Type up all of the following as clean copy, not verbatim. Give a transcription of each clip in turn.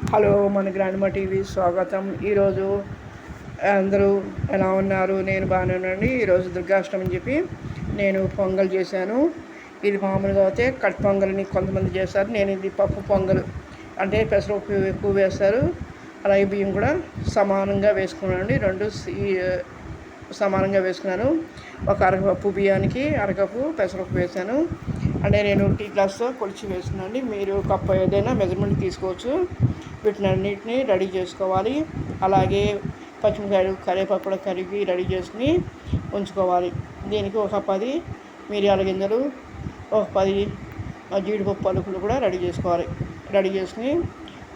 Hello, మన grandma TV స్వాగతం. ఈరోజు అందరూ ఎలా ఉన్నారు? నేను బాగానే ఉన్నానండి. ఈరోజు దుర్గాష్టమి అని చెప్పి నేను పొంగల్ చేశాను. ఇది మామూలుగా అయితే కట్ పొంగల్ని కొంతమంది చేస్తారు. నేను ఇది పప్పు పొంగల్ అంటే పెసరపప్పు ఎక్కువ వేస్తారు, అలాగే బియ్యం కూడా సమానంగా వేసుకున్నానండి. రెండు సమానంగా వేసుకున్నాను. ఒక అరకప్పు బియ్యానికి అరకప్పు పెసరపప్పు వేసాను. అంటే నేను టీ గ్లాస్తో కొలిచి వేస్తున్నానండి. మీరు కప్పు ఏదైనా మెజర్మెంట్ తీసుకోవచ్చు. వీటినన్నిటిని రెడీ చేసుకోవాలి. అలాగే పచ్చిమిరకాయలు, కరివేపాకు కూడా కరిగి రెడీ చేసుకుని ఉంచుకోవాలి. దీనికి ఒక 10 మిరియాల గింజలు, ఒక 10 జీడిపప్పు పలుకులు కూడా రెడీ చేసుకోవాలి. రెడీ చేసుకుని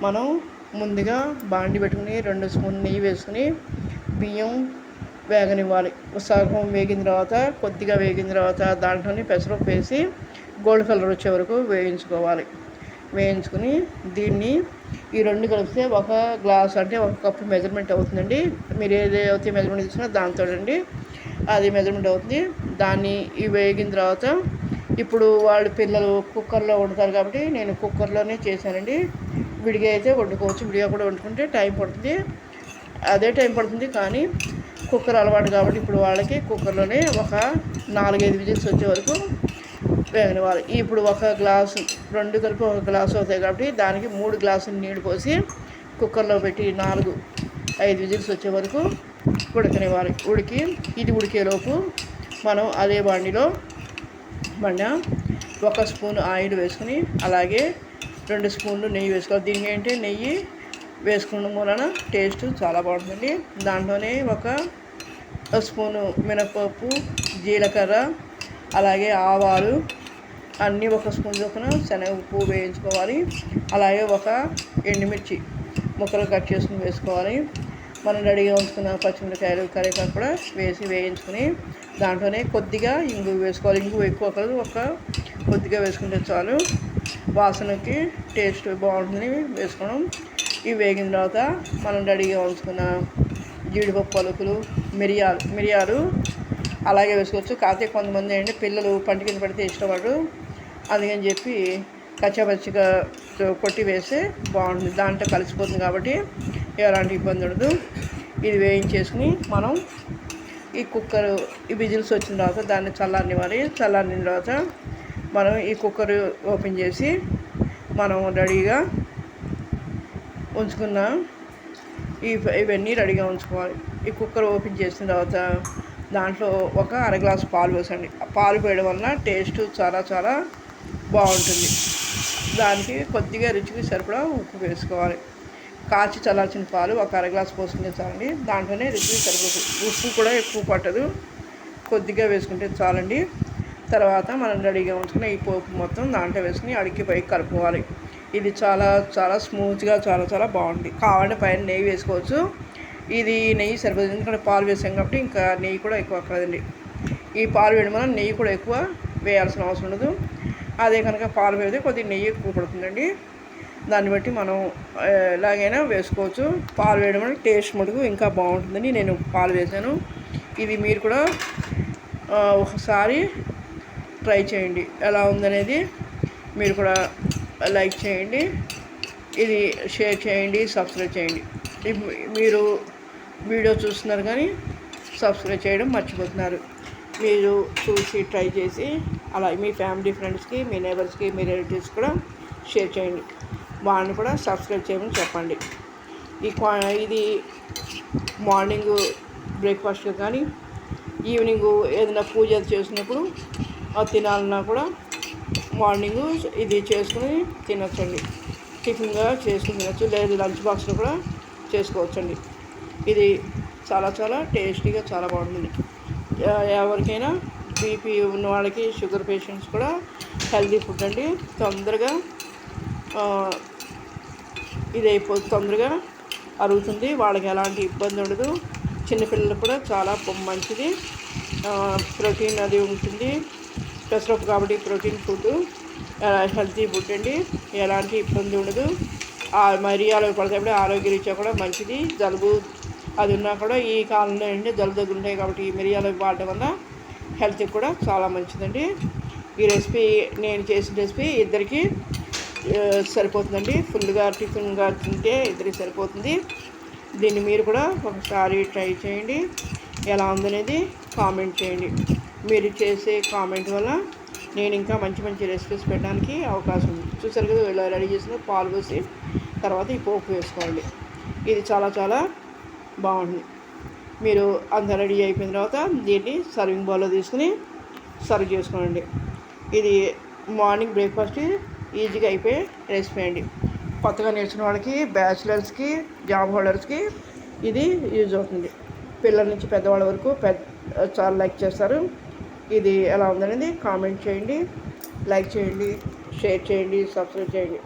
మనం ముందుగా బాండి పెట్టుకుని 2 స్పూన్లు నెయ్యి వేసుకుని బియ్యం వేగనివ్వాలి. సగం వేగిన తర్వాత, కొద్దిగా వేగిన తర్వాత దాంట్లోని పెసరపప్పు వేసి గోల్డ్ కలర్ వచ్చే వరకు వేయించుకుని దీన్ని ఈ రెండు కలిపితే ఒక గ్లాస్ అంటే ఒక కప్పు మెజర్మెంట్ అవుతుందండి. మీరు ఏదైతే మెజర్మెంట్ తీసుకున్నా దాంతో అండి అది మెజర్మెంట్ అవుతుంది. దాన్ని ఈ వేగిన తర్వాత ఇప్పుడు వాళ్ళు పిల్లలు కుక్కర్లో వండుతారు కాబట్టి నేను కుక్కర్లోనే చేశానండి. విడిగా అయితే వండుకోవచ్చు, విడిగా కూడా వండుకుంటే టైం పడుతుంది, అదే టైం పడుతుంది. కానీ కుక్కర్ అలవాటు కాబట్టి ఇప్పుడు వాళ్ళకి కుక్కర్లోనే ఒక 4-5 విజిల్స్ వచ్చే వరకు వేగనివ్వాలి. ఇప్పుడు ఒక గ్లాసు, 2 కలిపి ఒక గ్లాసు అవుతాయి కాబట్టి దానికి 3 గ్లాసులు నీళ్ళు పోసి కుక్కర్లో పెట్టి 4-5 విజిల్స్ వచ్చే వరకు ఉడకనివ్వాలి. ఇది ఉడికేలోపు మనం అదే బండిలో 1 స్పూన్ ఆయిల్ వేసుకుని అలాగే 2 స్పూన్లు నెయ్యి వేసుకోవాలి. దీనికి ఏంటంటే నెయ్యి వేసుకోవడం వలన టేస్ట్ చాలా బాగుంటుంది. దాంట్లోనే 1 స్పూను మినపప్పు, జీలకర్ర, అలాగే ఆవాలు అన్నీ 1 స్పూన్ చొప్పున శనగపప్పు వేయించుకోవాలి. అలాగే 1 ఎండుమిర్చి ముక్కలు కట్ చేసుకుని వేసుకోవాలి. మనం రెడీగా ఉంచుకున్న పచ్చిమిరకాయలు, కరివేపాకు కూడా వేసి వేయించుకుని దాంట్లోనే కొద్దిగా ఇంగు వేసుకోవాలి. ఇంగు ఎక్కువ కాదు, కొద్దిగా వేసుకుంటే చాలు, వాసనకి టేస్ట్ బాగుంటుందని వేసుకోవడం. ఇవి వేగిన తర్వాత మనం రెడీగా ఉంచుకున్న జీడిపప్పు పలుకులు, మిరియాలు అలాగే వేసుకోవచ్చు. కాకపోతే కొంతమంది ఏంటంటే పిల్లలు పంట కింద పడితే ఇష్టపడరు, అందుకని చెప్పి కచ్చాపచ్చిగా కొట్టి వేస్తే బాగుంటుంది. దాంట్లో కలిసిపోతుంది కాబట్టి ఎలాంటి ఇబ్బంది ఉండదు. ఇది వేయించేసుకుని మనం ఈ విజిల్స్ వచ్చిన తర్వాత దాన్ని చల్లారనివ్వాలి. చల్లారిన తర్వాత మనం ఈ కుక్కర్ ఓపెన్ చేసి మనం రెడీగా ఉంచుకున్న ఇవన్నీ రెడీగా ఉంచుకోవాలి. ఈ కుక్కర్ ఓపెన్ చేసిన తర్వాత దాంట్లో ఒక అర గ్లాసు పాలు వేసండి. పాలు వేయడం వలన టేస్ట్ చాలా చాలా బాగుంటుంది. దానికి కొద్దిగా రుచికి సరిపడా ఉప్పు వేసుకోవాలి. కాచి చల్లార్చిన పాలు ఒక అర గ్లాసు పోసుకుంటే చాలండి. దాంట్లోనే రుచికి సరిపడా ఉప్పు కూడా ఎక్కువ పట్టదు, కొద్దిగా వేసుకుంటే చాలండి. తర్వాత మనం రెడీగా ఉంచుకున్న ఈ పోపు మొత్తం దాంట్లో వేసుకుని అడిగి పైకి కలుపుకోవాలి. ఇది చాలా చాలా స్మూత్గా చాలా చాలా బాగుంటుంది. కావాలంటే పైన నెయ్యి వేసుకోవచ్చు. ఇది నెయ్యి సరిపోతుంది, ఎందుకంటే పాలు వేసాం కాబట్టి ఇంకా నెయ్యి కూడా ఎక్కువ అక్కర్లేదండి. ఈ పాలు వేయడం వల్ల నెయ్యి కూడా ఎక్కువ వేయాల్సిన అవసరం ఉండదు. అదే కనుక పాలు వేస్తే కొద్దిగా నెయ్యి ఎక్కువ పడుతుందండి. దాన్ని బట్టి మనం ఎలాగైనా వేసుకోవచ్చు. పాలు వేయడం వల్ల టేస్ట్ మటుకు ఇంకా బాగుంటుందని నేను పాలు వేసాను. ఇది మీరు కూడా ఒకసారి ట్రై చేయండి. ఎలా ఉందనేది మీరు కూడా లైక్ చేయండి, ఇది షేర్ చేయండి, సబ్స్క్రైబ్ చేయండి. మీరు వీడియో చూస్తున్నారు కానీ సబ్స్క్రైబ్ చేయడం మర్చిపోతున్నారు. మీరు చూసి ట్రై చేసి అలా మీ ఫ్యామిలీ ఫ్రెండ్స్కి, మీ నైబర్స్కి, మీ రిలేటివ్స్ కూడా షేర్ చేయండి. వాళ్ళని కూడా సబ్స్క్రైబ్ చేయమని చెప్పండి. ఇది మార్నింగ్ బ్రేక్ఫాస్ట్ కానీ ఈవినింగ్ ఏదైనా పూజ చేసినప్పుడు తినాలన్నా కూడా మార్నింగ్ ఇది చేసుకుని తినచ్చండి. టిఫిన్గా చేసుకుని తినచ్చు, లేదు లంచ్ బాక్స్లో కూడా చేసుకోవచ్చండి. ఇది చాలా చాలా టేస్టీగా చాలా బాగుంటుంది. ఎవరికైనా బీపీ ఉన్న వాళ్ళకి, షుగర్ పేషెంట్స్ కూడా హెల్తీ ఫుడ్ అండి. తొందరగా తొందరగా అరుగుతుంది, వాళ్ళకి ఎలాంటి ఇబ్బంది ఉండదు. చిన్నపిల్లలకు కూడా చాలా మంచిది, ప్రోటీన్ అది ఉంటుంది. పెసరపప్పు కాబట్టి ప్రోటీన్ ఫుడ్, హెల్తీ ఫుడ్ అండి. ఎలాంటి ఇబ్బంది ఉండదు. మిరియాలు పడితే ఆరోగ్యరీత్యా కూడా మంచిది. జలుబు అది ఉన్నా కూడా ఈ కాలంలో ఏంటంటే జలుబు దగ్గర ఉంటాయి కాబట్టి ఈ మిరియాలు వాడడం వల్ల హెల్త్కి కూడా చాలా మంచిదండి. ఈ రెసిపీ నేను చేసిన రెసిపీ ఇద్దరికి సరిపోతుందండి. ఫుల్గా టిఫిన్గా తింటే ఇద్దరికి సరిపోతుంది. దీన్ని మీరు కూడా ఒకసారి ట్రై చేయండి. ఎలా ఉందనేది కామెంట్ చేయండి. మీరు చేసే కామెంట్ వల్ల నేను ఇంకా మంచి మంచి రెసిపీస్ పెట్టడానికి అవకాశం ఉంది. చూసారు కదా, ఇలా రెడీ చేసిన పాలు పోసి తర్వాత ఈ పోపు వేసుకోండి. ఇది చాలా చాలా బాగుంటుంది. మీరు అంత రెడీ అయిపోయిన తర్వాత దీన్ని సర్వింగ్ బౌల్లో తీసుకుని సర్వ్ చేసుకోండి. ఇది మార్నింగ్ బ్రేక్ఫాస్ట్ ఈజీగా అయిపోయే రెసిపీ అండి. కొత్తగా నేర్చుకున్న వాళ్ళకి, బ్యాచిలర్స్కి, జాబ్ హోల్డర్స్కి ఇది యూజ్ అవుతుంది. పిల్లల నుంచి పెద్దవాళ్ళ వరకు చాలా లైక్ చేస్తారు. ఇది ఎలా ఉందనేది కామెంట్ చేయండి, లైక్ చేయండి, షేర్ చేయండి, సబ్స్క్రైబ్ చేయండి.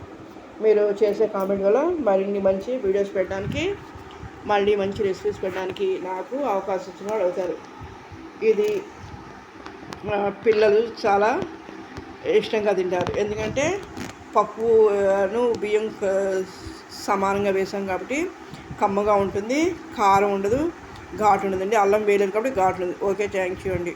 మీరు చేసే కామెంట్ వల్ల మరిన్ని మంచి వీడియోస్ పెట్టడానికి, మళ్ళీ మంచి రెసిపీస్ పెట్టడానికి నాకు అవకాశం ఇచ్చిన వాళ్ళు అవుతారు. ఇది పిల్లలు చాలా ఇష్టంగా తింటారు. ఎందుకంటే పప్పును బియ్యం సమానంగా వేసాం కాబట్టి కమ్మగా ఉంటుంది, కారం ఉండదు, ఘాటు ఉండదండి. అల్లం వేయలేదు కాబట్టి ఘాటు ఉంది. ఓకే, థ్యాంక్ యూ అండి.